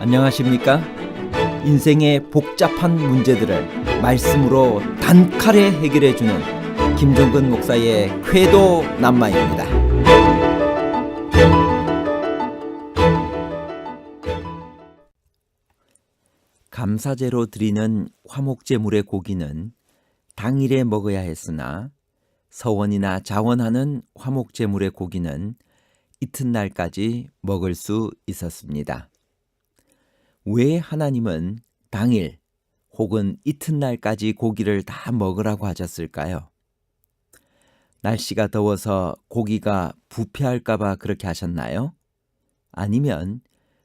안녕하십니까? 인생의 복잡한 문제들을 말씀으로 단칼에 해결해주는 김종근 목사의 쾌도 남마입니다. 감사제로 드리는 화목제물의 고기는 당일에 먹어야 했으나 서원이나 자원하는 화목제물의 고기는 이튿날까지 먹을 수 있었습니다. 왜 하나님은 당일 혹은 이튿날까지 고기를 다 먹으라고 하셨을까요? 날씨가 더워서 고기가 부패할까 봐 그렇게 하셨나요? 아니면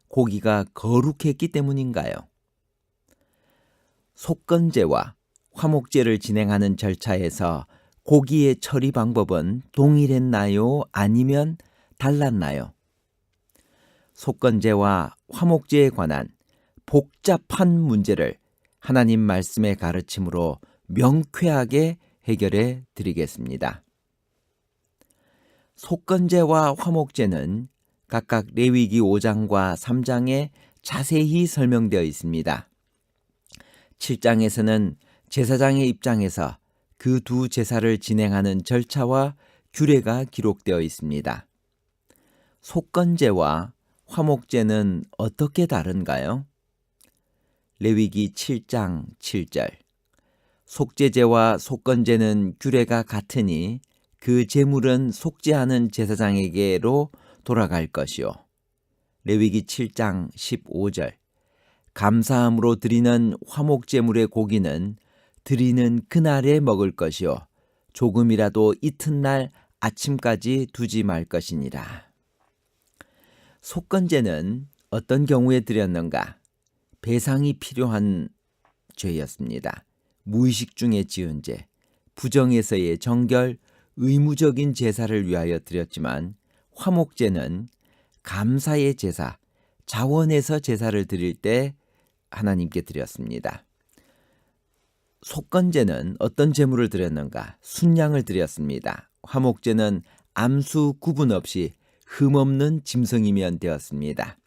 고기가 거룩했기 때문인가요? 속건제와 화목제를 진행하는 절차에서 고기의 처리 방법은 동일했나요? 아니면 달랐나요? 속건제와 화목제에 관한 복잡한 문제를 하나님 말씀의 가르침으로 명쾌하게 해결해 드리겠습니다. 속건제와 화목제는 각각 레위기 5장과 3장에 자세히 설명되어 있습니다. 7장에서는 제사장의 입장에서 그 두 제사를 진행하는 절차와 규례가 기록되어 있습니다. 속건제와 화목제는 어떻게 다른가요? 레위기 7장 7절 속제제와 속건제는 규례가 같으니 그 제물은 속죄하는 제사장에게로 돌아갈 것이요. 레위기 7장 15절 감사함으로 드리는 화목제물의 고기는 드리는 그날에 먹을 것이요 조금이라도 이튿날 아침까지 두지 말 것이니라. 속건제는 어떤 경우에 드렸는가? 배상이 필요한 죄였습니다. 무의식 중에 지은 죄, 부정에서의 정결, 의무적인 제사를 위하여 드렸지만 화목제는 감사의 제사, 자원에서 제사를 드릴 때 하나님께 드렸습니다. 속건제는 어떤 제물을 드렸는가? 순양을 드렸습니다. 화목제는 암수 구분 없이 흠없는 짐승이면 되었습니다.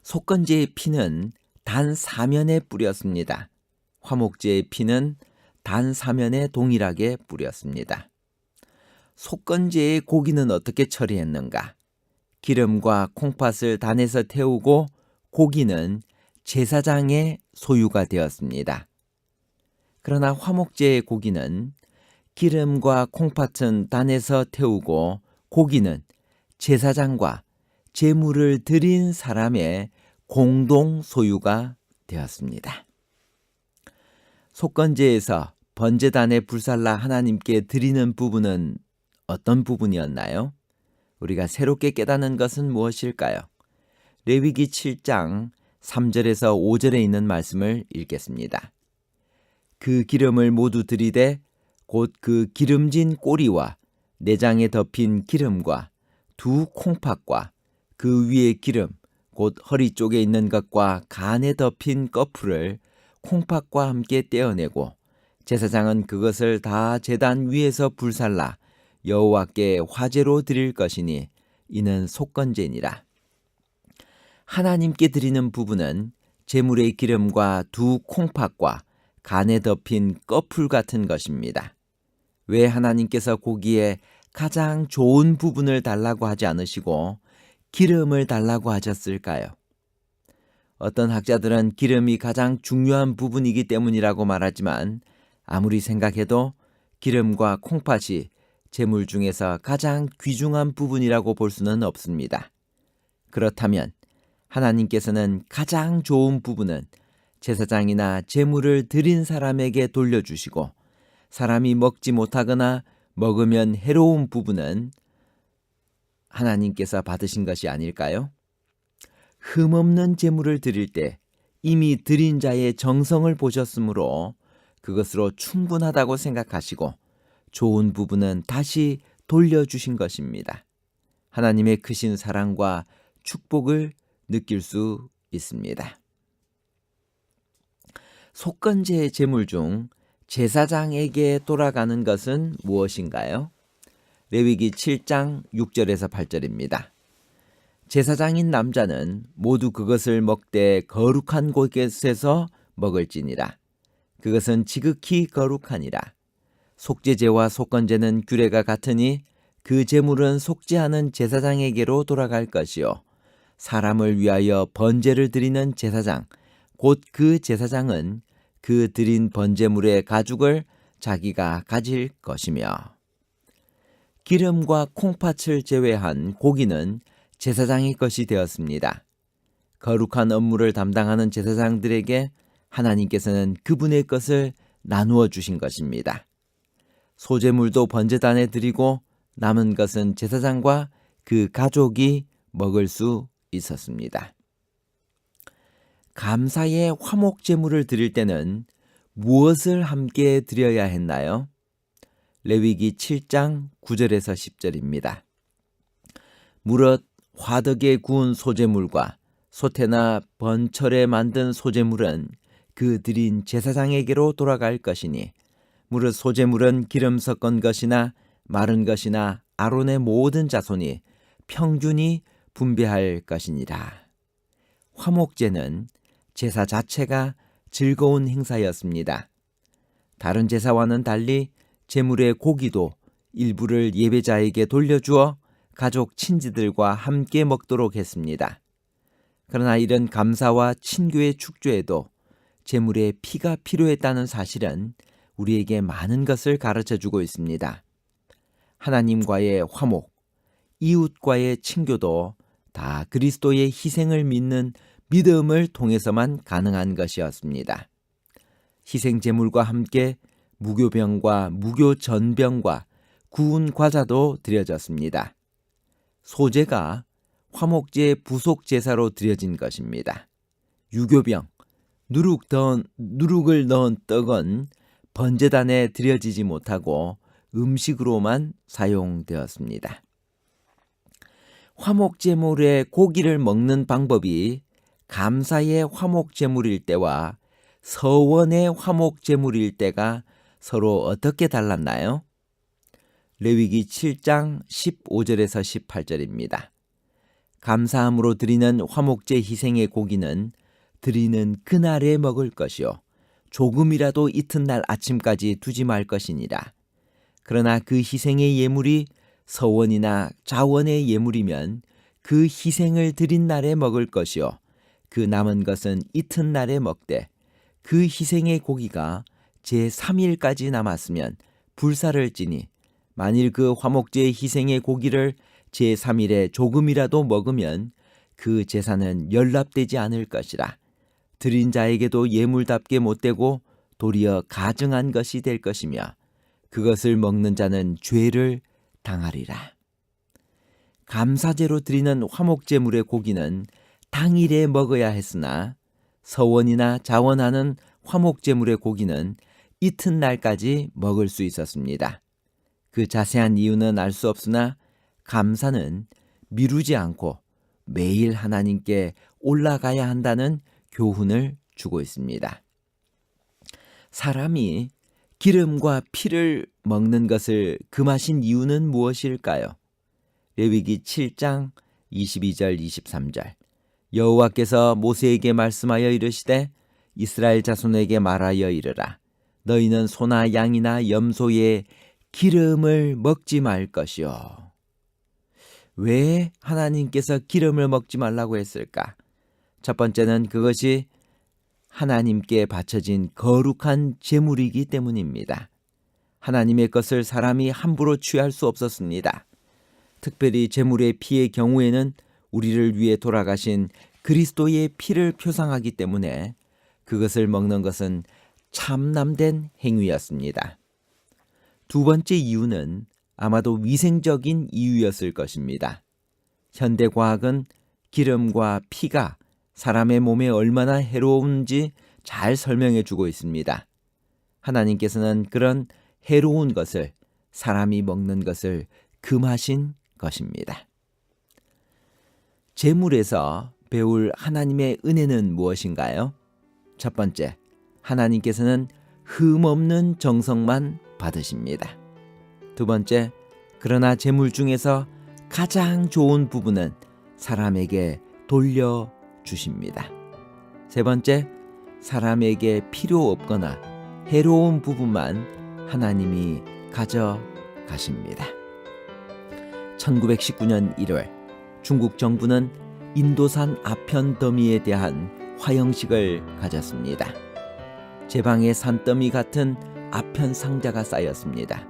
속건제의 피는 단 사면에 뿌렸습니다. 화목제의 피는 단 사면에 동일하게 뿌렸습니다. 속건제의 고기는 어떻게 처리했는가? 기름과 콩팥을 단에서 태우고 고기는 제사장의 소유가 되었습니다. 그러나 화목제의 고기는 기름과 콩팥은 단에서 태우고 고기는 제사장과 제물을 드린 사람의 공동 소유가 되었습니다. 속건제에서 번제단에 불살라 하나님께 드리는 부분은 어떤 부분이었나요? 우리가 새롭게 깨닫는 것은 무엇일까요? 레위기 7장 3절에서 5절에 있는 말씀을 읽겠습니다. 그 기름을 모두 들이되 곧 그 기름진 꼬리와 내장에 덮인 기름과 두 콩팥과 그 위에 기름 곧 허리 쪽에 있는 것과 간에 덮인 꺼풀을 콩팥과 함께 떼어내고 제사장은 그것을 다 제단 위에서 불살라 여호와께 화제로 드릴 것이니 이는 속건제니라. 하나님께 드리는 부분은 제물의 기름과 두 콩팥과 간에 덮인 꺼풀 같은 것입니다. 왜 하나님께서 고기에 가장 좋은 부분을 달라고 하지 않으시고 기름을 달라고 하셨을까요? 어떤 학자들은 기름이 가장 중요한 부분이기 때문이라고 말하지만 아무리 생각해도 기름과 콩팥이 제물 중에서 가장 귀중한 부분이라고 볼 수는 없습니다. 그렇다면 하나님께서는 가장 좋은 부분은 제사장이나 제물을 드린 사람에게 돌려주시고 사람이 먹지 못하거나 먹으면 해로운 부분은 하나님께서 받으신 것이 아닐까요? 흠없는 제물을 드릴 때 이미 드린 자의 정성을 보셨으므로 그것으로 충분하다고 생각하시고 좋은 부분은 다시 돌려주신 것입니다. 하나님의 크신 사랑과 축복을 느낄 수 있습니다. 속건제의 제물 중 제사장에게 돌아가는 것은 무엇인가요? 레위기 7장 6절에서 8절입니다. 제사장인 남자는 모두 그것을 먹되 거룩한 곳에서 먹을지니라. 그것은 지극히 거룩하니라. 속죄제와 속건제는 규례가 같으니 그 제물은 속죄하는 제사장에게로 돌아갈 것이요 사람을 위하여 번제를 드리는 제사장 곧 그 제사장은 그 드린 번제물의 가죽을 자기가 가질 것이며 기름과 콩팥을 제외한 고기는 제사장의 것이 되었습니다. 거룩한 업무를 담당하는 제사장들에게 하나님께서는 그분의 것을 나누어 주신 것입니다. 소제물도 번제단에 드리고 남은 것은 제사장과 그 가족이 먹을 수 있었습니다. 감사의 화목제물을 드릴 때는 무엇을 함께 드려야 했나요? 레위기 7장 9절에서 10절입니다. 무릇 화덕에 구운 소제물과 소태나 번철에 만든 소제물은 그 드린 제사장에게로 돌아갈 것이니 무릇 소제물은 기름 섞은 것이나 마른 것이나 아론의 모든 자손이 평균이 분배할 것이니라. 화목제는 제사 자체가 즐거운 행사였습니다. 다른 제사와는 달리 제물의 고기도 일부를 예배자에게 돌려주어 가족 친지들과 함께 먹도록 했습니다. 그러나 이런 감사와 친교의 축제에도 제물의 피가 필요했다는 사실은 우리에게 많은 것을 가르쳐주고 있습니다. 하나님과의 화목, 이웃과의 친교도 다 그리스도의 희생을 믿는 믿음을 통해서만 가능한 것이었습니다. 희생제물과 함께 무교병과 무교전병과 구운 과자도 드려졌습니다. 소제가 화목제의 부속제사로 드려진 것입니다. 유교병, 누룩을 넣은 떡은 번제단에 드려지지 못하고 음식으로만 사용되었습니다. 화목제물의 고기를 먹는 방법이 감사의 화목제물일 때와 서원의 화목제물일 때가 서로 어떻게 달랐나요? 레위기 7장 15절에서 18절입니다. 감사함으로 드리는 화목제 희생의 고기는 드리는 그날에 먹을 것이요 조금이라도 이튿날 아침까지 두지 말 것이니라. 그러나 그 희생의 예물이 서원이나 자원의 예물이면 그 희생을 드린 날에 먹을 것이요 그 남은 것은 이튿날에 먹되 그 희생의 고기가 제3일까지 남았으면 불사를 찌니 만일 그 화목제의 희생의 고기를 제3일에 조금이라도 먹으면 그 제사는 연납되지 않을 것이라. 드린 자에게도 예물답게 못되고 도리어 가증한 것이 될 것이며 그것을 먹는 자는 죄를 당하리라. 감사제로 드리는 화목제물의 고기는 당일에 먹어야 했으나 서원이나 자원하는 화목제물의 고기는 이튿날까지 먹을 수 있었습니다. 그 자세한 이유는 알 수 없으나 감사는 미루지 않고 매일 하나님께 올라가야 한다는 교훈을 주고 있습니다. 사람이 기름과 피를 먹는 것을 금하신 이유는 무엇일까요? 레위기 7장 22절 23절 여호와께서 모세에게 말씀하여 이르시되 이스라엘 자손에게 말하여 이르라. 너희는 소나 양이나 염소의 기름을 먹지 말 것이요. 왜 하나님께서 기름을 먹지 말라고 했을까? 첫 번째는 그것이 하나님께 바쳐진 거룩한 제물이기 때문입니다. 하나님의 것을 사람이 함부로 취할 수 없었습니다. 특별히 제물의 피의 경우에는 우리를 위해 돌아가신 그리스도의 피를 표상하기 때문에 그것을 먹는 것은 참남된 행위였습니다. 두 번째 이유는 아마도 위생적인 이유였을 것입니다. 현대 과학은 기름과 피가 사람의 몸에 얼마나 해로운지 잘 설명해 주고 있습니다. 하나님께서는 그런 해로운 것을 사람이 먹는 것을 금하신 것입니다. 제물에서 배울 하나님의 은혜는 무엇인가요? 첫 번째, 하나님께서는 흠없는 정성만 받으십니다. 두 번째, 그러나 제물 중에서 가장 좋은 부분은 사람에게 돌려주십니다. 세 번째, 사람에게 필요 없거나 해로운 부분만 하나님이 가져가십니다. 1919년 1월 중국 정부는 인도산 아편 더미에 대한 화형식을 가졌습니다. 제방의 산더미 같은 아편 상자가 쌓였습니다.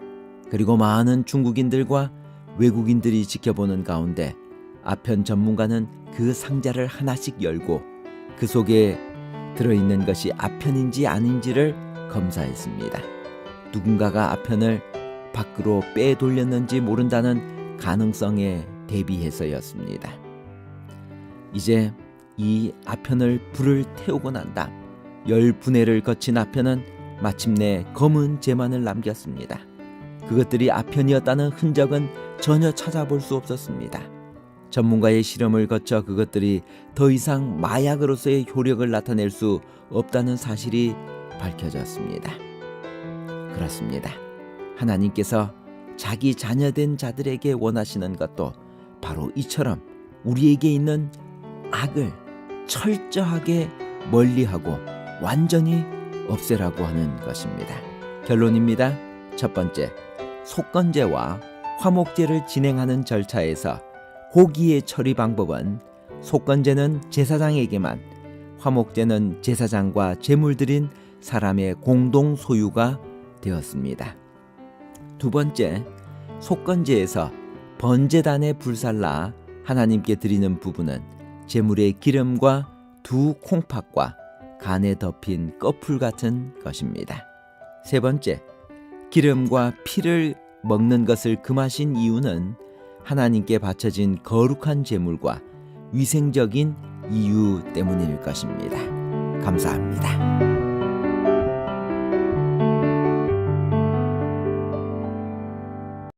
그리고 많은 중국인들과 외국인들이 지켜보는 가운데 아편 전문가는 그 상자를 하나씩 열고 그 속에 들어있는 것이 아편인지 아닌지를 검사했습니다. 누군가가 아편을 밖으로 빼돌렸는지 모른다는 가능성에 대비해서였습니다. 이제 이 아편을 불을 태우고 난 다음 10분해를 거친 아편은 마침내 검은 재만을 남겼습니다. 그것들이 아편이었다는 흔적은 전혀 찾아볼 수 없었습니다. 전문가의 실험을 거쳐 그것들이 더 이상 마약으로서의 효력을 나타낼 수 없다는 사실이 밝혀졌습니다. 그렇습니다. 하나님께서 자기 자녀된 자들에게 원하시는 것도 바로 이처럼 우리에게 있는 악을 철저하게 멀리하고 완전히 없애라고 하는 것입니다. 결론입니다. 첫 번째, 속건제와 화목제를 진행하는 절차에서 고기의 처리 방법은 속건제는 제사장에게만, 화목제는 제사장과 제물드린 사람의 공동 소유가 되었습니다. 두 번째, 속건제에서 번제단에 불살라 하나님께 드리는 부분은 제물의 기름과 두 콩팥과 간에 덮인 꺼풀 같은 것입니다. 세 번째, 기름과 피를 먹는 것을 금하신 이유는 하나님께 바쳐진 거룩한 제물과 위생적인 이유 때문일 것입니다. 감사합니다.